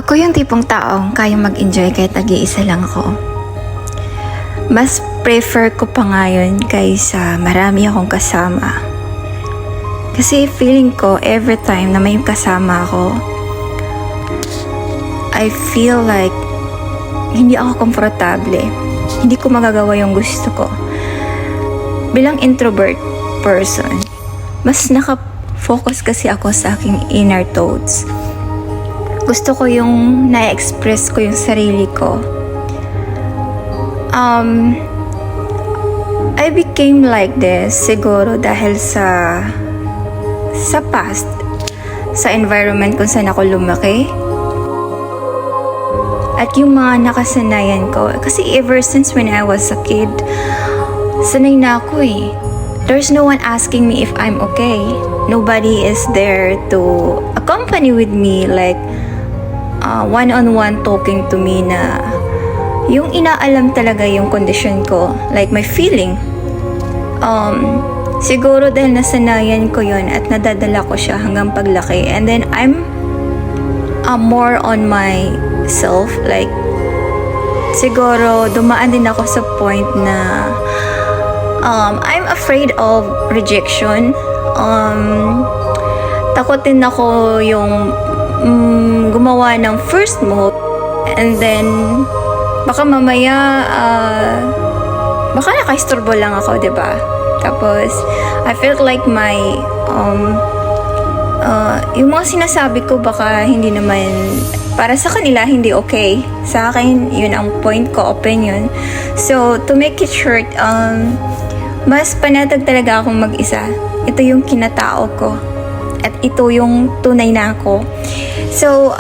Ako yung tipong taong kayang mag-enjoy kahit nag-iisa lang ako. Mas prefer ko pa ngayon kaysa marami akong kasama. Kasi feeling ko every time na may kasama ako, I feel like hindi ako komportable. Hindi ko magagawa yung gusto ko. Bilang introvert person, mas naka-focus kasi ako sa aking inner thoughts. Gusto ko yung na-express ko yung sarili ko. I became like this siguro dahil sa past, sa environment kung saan ako lumaki. At yung mga nakasanayan ko. Kasi ever since when I was a kid, sanay na ako eh. There's no one asking me if I'm okay. Nobody is there to accompany with me like one-on-one talking to me na yung inaalam talaga yung condition ko, like my feeling. Siguro dahil nasanayan ko yun at nadadala ko siya hanggang paglaki, and then I'm more on myself, like siguro dumaan din ako sa point na I'm afraid of rejection. Takot din ako yung gumawa ng first move, and then baka mamaya baka nakaistorbo lang ako, diba? Tapos I felt like my yung mga sinasabi ko baka hindi naman para sa kanila hindi okay. Sa akin yun ang point ko, opinion. So to make it short, mas panatag talaga akong mag-isa. Ito yung kinatao ko. At ito yung tunay na ako. So,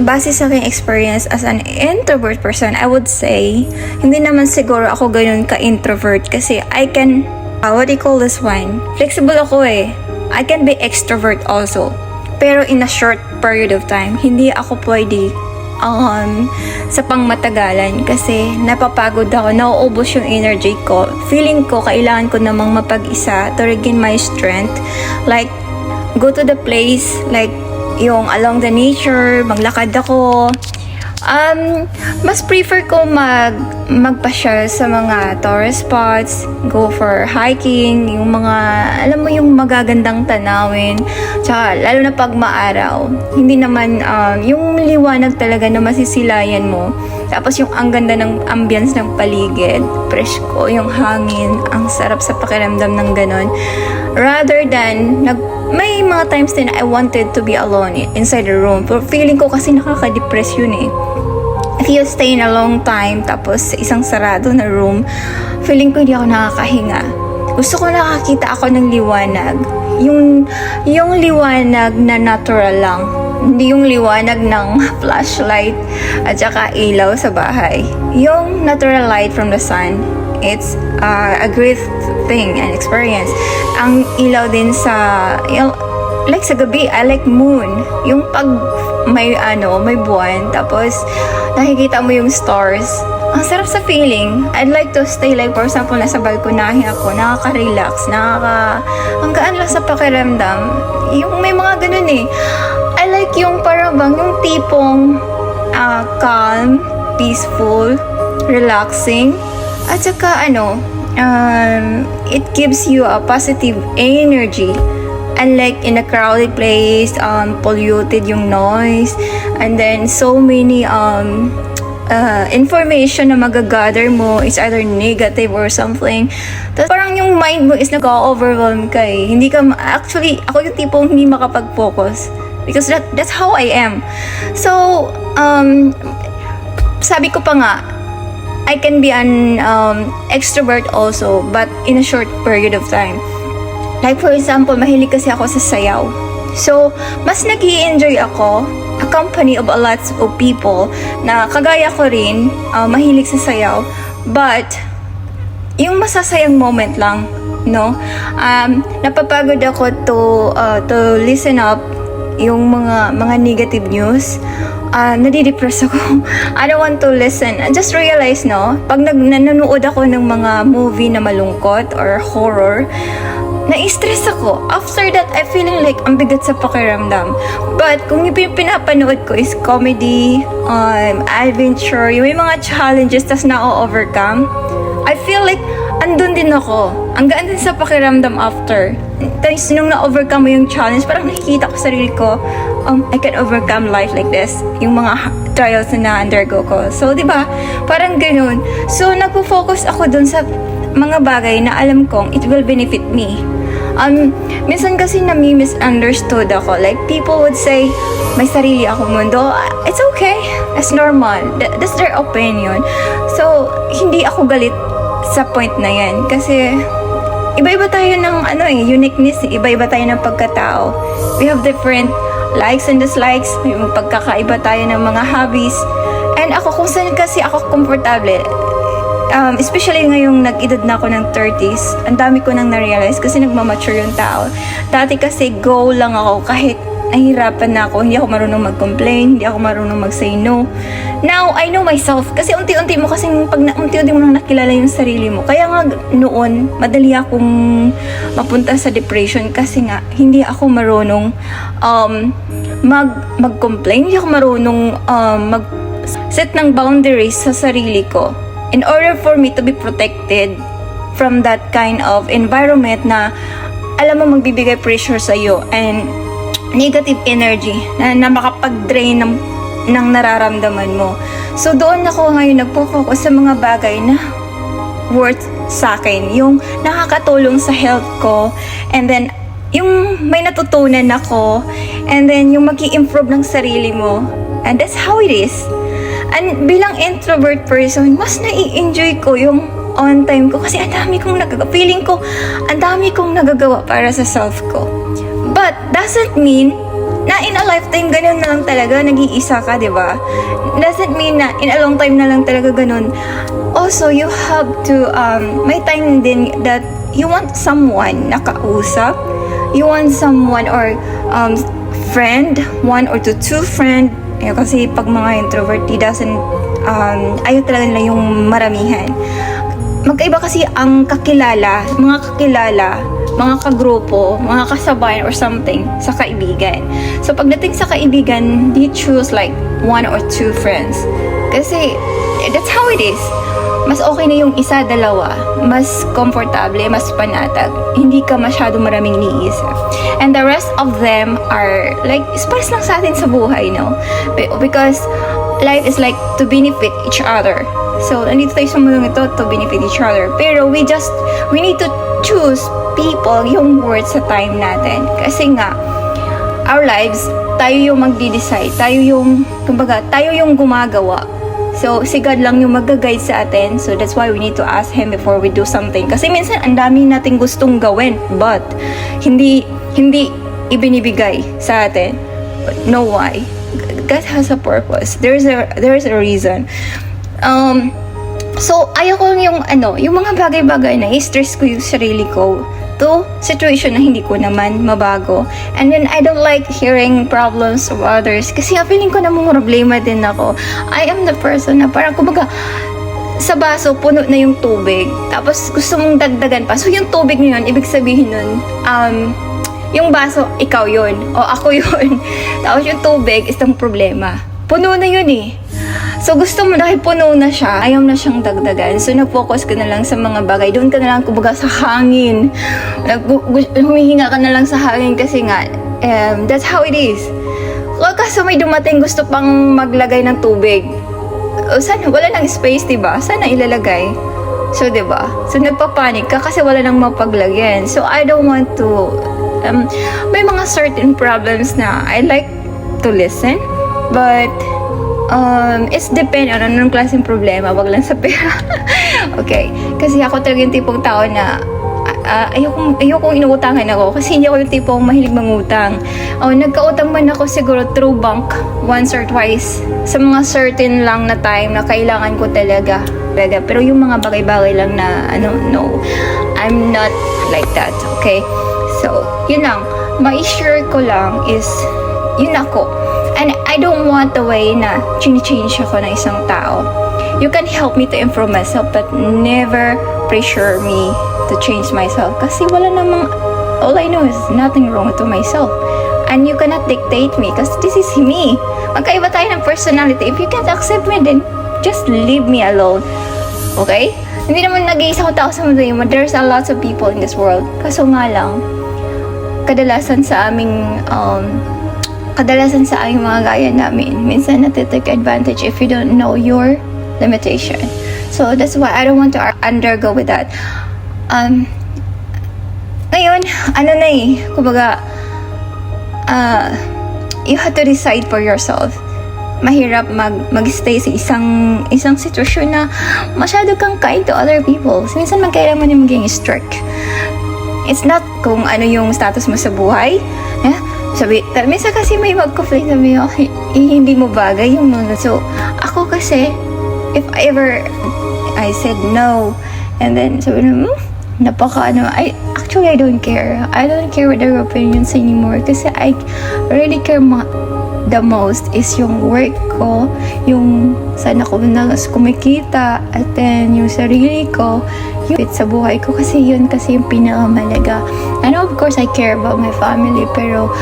base sa aking experience as an introvert person, I would say, hindi naman siguro ako ganun ka-introvert kasi I can, what do you call this one? Flexible ako eh. I can be extrovert also. Pero in a short period of time, hindi ako pwede sa pangmatagalan kasi napapagod ako, nauubos yung energy ko. Feeling ko, kailangan ko namang mapag-isa to regain my strength. Like, go to the place, like yung along the nature, maglakad ako. Mas prefer ko magpasyal sa mga tourist spots, go for hiking, yung mga, alam mo yung magagandang tanawin, tsaka lalo na pag maaraw. Hindi naman yung liwanag talaga na masisilayan mo. Tapos yung ang ganda ng ambience ng paligid, presko, yung hangin, ang sarap sa pakiramdam ng ganon. Rather than, may mga times din I wanted to be alone inside the room. Pero feeling ko kasi nakaka-depress yun eh. If you stay in a long time, tapos isang sarado na room, feeling ko hindi ako nakakahinga. Gusto ko nakakita ako ng liwanag. Yung liwanag na natural lang. Hindi yung liwanag ng flashlight at saka ilaw sa bahay. Yung natural light from the sun, it's a great thing and experience. Ang ilaw din like sa gabi, I like moon. Yung pag may buwan, tapos nakikita mo yung stars. Ang sarap sa feeling. I'd like to stay like, for example, nasa balkonahe ako, nakaka-relax, ang gaan lang sa pakiramdam. Yung may mga ganun eh. I like yung parang yung tipong calm, peaceful, relaxing, at saka it gives you a positive energy. Unlike in a crowded place, polluted yung noise, and then so many information na magagather mo is either negative or something. Tapos parang yung mind mo is nag-overwhelm ka eh. Hindi ka, actually, ako yung tipong hindi makapag-focus. Because that's how I am. So, sabi ko pa nga, I can be an extrovert also, but in a short period of time. Like for example, mahilig kasi ako sa sayaw. So, mas nag-i-enjoy ako accompany of a lot of people na kagaya ko rin, mahilig sa sayaw. But, yung masasayang moment lang, no? Napapagod ako to listen up yung mga negative news. Nadidepress ako. I don't want to listen. I just realize, no? Pag nanonood ako ng mga movie na malungkot or horror, na-stress ako. After that, I feeling like ang bigat sa pakiramdam. But kung yung pinapanood ko is comedy, adventure, yung may mga challenges tas na-overcome, I feel like andun din ako. Ang gaan din sa pakiramdam after. Tapos nung na-overcome mo yung challenge, parang nakikita ko sa sarili ko, I can overcome life like this. Yung mga trials na na-undergo ko. So, di ba? Parang ganun. So, nagpo-focus ako dun sa mga bagay na alam kong it will benefit me. Minsan kasi nami-misunderstood ako. Like, people would say, may sarili akong mundo. It's okay. It's normal. That's their opinion. So, hindi ako galit sa point na yan. Kasi, iba-iba tayo ng uniqueness. Iba-iba tayo ng pagkatao. We have different likes and dislikes. May pagkakaiba tayo ng mga hobbies. And ako, kung saan kasi ako komportable, especially ngayong nag-edad na ako ng 30s, ang dami ko nang na-realize kasi nagmamature yung tao. Dati kasi go lang ako kahit nahihirapan na ako, hindi ako marunong mag-complain, hindi ako marunong mag-say no. Now, I know myself. Kasi unti-unti mo unti-unti mo nang nakilala yung sarili mo. Kaya nga noon, madali akong mapunta sa depression kasi nga, hindi ako marunong mag-complain, hindi ako marunong mag-set ng boundaries sa sarili ko. In order for me to be protected from that kind of environment na alam mo magbibigay pressure sa'yo and negative energy na makapag-drain ng nararamdaman mo. So, doon ako ngayon nagpo-focus sa mga bagay na worth sa akin. Yung nakakatulong sa health ko, and then, yung may natutunan ako, and then, yung mag-i-improve ng sarili mo. And that's how it is. And bilang introvert person, mas nai-enjoy ko yung on time ko kasi ang dami kong nagagawa. Feeling ko, ang dami kong nagagawa para sa self ko. But, doesn't mean na in a lifetime ganun na lang talaga, nag-iisa ka, di ba? Doesn't mean na in a long time na lang talaga ganun. Also, you have to, may time din that you want someone na kausap, you want someone or friend, one or two friend. Kasi pag mga introvert, ayaw talaga nila yung maramihan. Magkaiba kasi ang kakilala, mga kagrupo, mga kasabayan or something sa kaibigan. So, pagdating sa kaibigan, you choose like one or two friends. Kasi, that's how it is. Mas okay na yung isa, dalawa. Mas komportable, mas panatag. Hindi ka masyado maraming niisip. And the rest of them are like, spares lang sa atin sa buhay, no? Because life is like to benefit each other. So, nandito tayo sa mundong ito to benefit each other. Pero we need to choose people yung worth sa time natin. Kasi nga, our lives, tayo yung magdi-decide. Tayo yung gumagawa. So, si God lang yung mag-guide sa atin. So, that's why we need to ask Him before we do something. Kasi minsan, ang dami nating gustong gawin. But, hindi ibinibigay sa atin. But know why? God has a purpose. There is a reason. So, ayaw ko yung mga bagay-bagay na i-stress ko yung sarili ko to situation na hindi ko naman mabago. And then, I don't like hearing problems of others kasi feeling ko na mga problema din ako. I am the person na parang kumbaga sa baso, puno na yung tubig. Tapos, gusto mong dagdagan pa. So, yung tubig na yun, ibig sabihin nun, yung baso, ikaw yun. O ako yun. Tapos, yung tubig, isang problema. Puno na yun eh. So, gusto mo dahil puno na siya, ayaw na siyang dagdagan. So, nag-focus ka na lang sa mga bagay. Doon ka na lang, kumbaga, sa hangin. Humihinga ka na lang sa hangin kasi nga, that's how it is. Kaso may dumating, gusto pang maglagay ng tubig. Sana, wala nang space, diba? Sana ilalagay. So, diba? So, nagpapanik ka kasi wala nang mapaglagyan. So, I don't want to, may mga certain problems na I like to listen, but, it's depend on anong klaseng problema, wag lang sa pera. Okay, kasi ako talaga yung tipong tao na ayokong inuutangan ako kasi hindi ako yung tipong mahilig mangutang. Nagkautang man ako siguro through bank once or twice sa mga certain lang na time na kailangan ko talaga. Pero yung mga bagay-bagay lang na no, I'm not like that. Okay, so yun lang, ma-share ko lang is yun ako. And I don't want the way na change ako ng isang tao. You can help me to improve myself, but never pressure me to change myself. Kasi wala namang all I know is nothing wrong to myself. And you cannot dictate me because this is me. Magkaiba tayo ng personality. If you can't accept me, then just leave me alone. Okay? Hindi naman nag-iisang tao sa mundo yun. There's a lot of people in this world. Kaso nga lang, kadalasan sa aming mga gaya namin, minsan natitake advantage if you don't know your limitation. So that's why I don't want to undergo with that. Ngayon, kumbaga, you have to decide for yourself. Mahirap mag-stay sa isang sitwasyon na masyado kang kind to other people. So, minsan magkailangan mo din maging strict. It's not kung ano yung status mo sa buhay. Minsan kasi may mag-complain, sabi mo, hindi mo bagay yung mga. So, ako kasi, if ever I said no, and then sabi mo, actually I don't care. I don't care with their opinions anymore kasi I really care the most is yung work ko, yung saan ako kumikita, at then yung sarili ko, yung sa buhay ko, kasi yun kasi yung pinakamalaga. And of course I care about my family, pero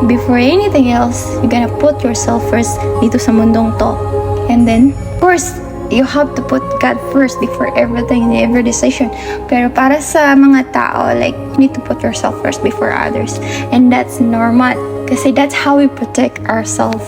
before anything else, you gotta put yourself first dito sa mundong to. And then, of course, you have to put God first before everything and every decision. Pero para sa mga tao, like, you need to put yourself first before others. And that's normal. Kasi that's how we protect ourselves.